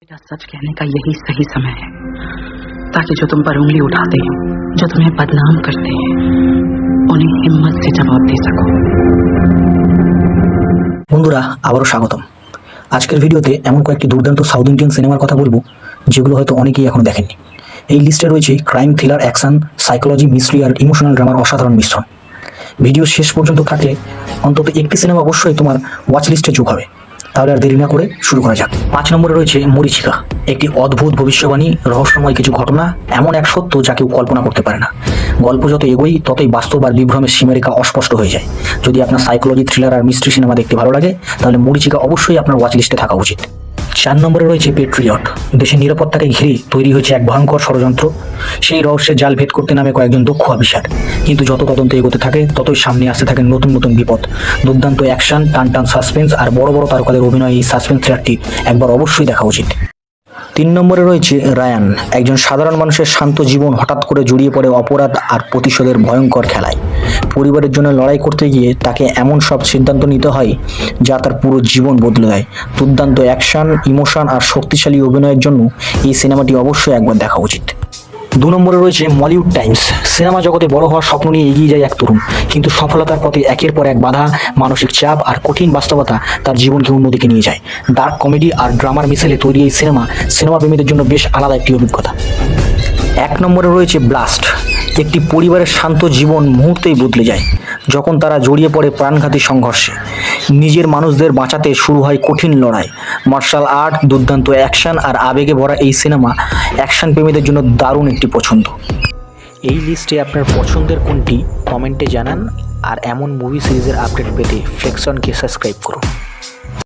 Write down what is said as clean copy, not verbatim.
बेटा, सच कहने का यही सही समय है ताकि जो तुम पर उंगली उठाते हैं, जो तुम्हें बदनाम करते हैं, उन्हें हिम्मत से जवाब दे सको। বন্ধুরা আবারও স্বাগতম। আজকের ভিডিওতে এমন কয়েকটি দুর্দান্ত সাউথ ইন্ডিয়ান সিনেমার কথা বলবো যেগুলো হয়তো অনেকেই এখনো দেখেননি। এই লিস্টে রয়েছে crime, thriller, action, psychology, mystery আর ইমোশনাল ড্রামার অসাধারণ মিশ্রণ। ভিডিও শেষ পর্যন্ত থাকলে অন্তত একটি সিনেমা অবশ্যই তোমার ওয়াচ লিস্টে যোগ হবে। তাহলে আর দেরি না করে শুরু করা যাক। 5 নম্বরে রয়েছে মরীচিকা, একটি অদ্ভুত ভবিষ্যবাণী, রহস্যময় কিছু ঘটনা, এমন এক সত্য যা কেউ কল্পনা করতে পারে না। গল্প যত এগোই ততই বাস্তব আর বিভ্রমের সীমারেখা অস্পষ্ট হয়ে যায়। যদি আপনার সাইকোলজি, থ্রিলার আর মিস্ট্রি সিনেমা দেখতে ভালো লাগে তাহলে মরীচিকা অবশ্যই আপনার ওয়াচ লিস্টে থাকা উচিত। 4 নম্বরে রয়েছে পেট্রিয়ট। দেশের নিরাপত্তাকে ঘিরে তৈরি হয়েছে এক ভয়ঙ্কর ষড়যন্ত্র। সেই রহস্যের জাল ভেদ করতে নামে কয়েকজন দক্ষ অফিসার, কিন্তু যত তদন্ত এগোতে থাকে ততই সামনে আসতে থাকে নতুন নতুন বিপদ। দুর্দান্ত অ্যাকশন, টান টান সাসপেন্স আর বড় বড় তারকাদের অভিনয় এই সাসপেন্স থ্রিলারটি একবার অবশ্যই দেখা উচিত। 3 নম্বরে রয়েছে রায়ান, একজন সাধারণ মানুষের শান্ত জীবন হঠাৎ করে জড়িয়ে পড়ে অপরাধ আর প্রতিশোধের ভয়ঙ্কর খেলায়। পরিবারের জন্য লড়াই করতে গিয়ে তাকে এমন সব সিদ্ধান্ত নিতে হয় যা তার পুরো জীবন বদলে দেয়। দুর্দান্ত অ্যাকশন, ইমোশন আর শক্তিশালী অভিনয়ের জন্য এই সিনেমাটি অবশ্যই একবার দেখা উচিত। 2 নম্বরে রয়েছে মলিউড টাইমস। সিনেমা জগতে বড় হওয়ার স্বপ্ন নিয়ে এগিয়ে যায় এক তরুণ, কিন্তু সফলতার পথে একের পর এক বাধা, মানসিক চাপ আর কঠিন বাস্তবতা তার জীবনকে অন্যদিকে নিয়ে যায়। ডার্ক কমেডি আর ড্রামার মিশেলে তৈরি এই সিনেমা প্রেমীদের জন্য বেশ আলাদা একটি অভিজ্ঞতা। 1 নম্বরে রয়েছে ব্লাস্ট, একটি পরিবারের শান্ত জীবন মুহূর্তেই বদলে যায় যখন তারা জড়িয়ে পড়ে প্রাণঘাতী সংঘর্ষে। নিজের মানুষদের বাঁচাতে শুরু হয় কঠিন লড়াই। মার্শাল আর্ট, দুর্দান্ত অ্যাকশন আর আবেগে ভরা এই সিনেমা অ্যাকশন প্রেমীদের জন্য দারুণ একটি পছন্দ। এই লিস্টে আপনার পছন্দের কোনটি কমেন্টে জানান, আর এমন মুভি সিরিজের আপডেট পেতে ফ্লেক্সনকে সাবস্ক্রাইব করুন।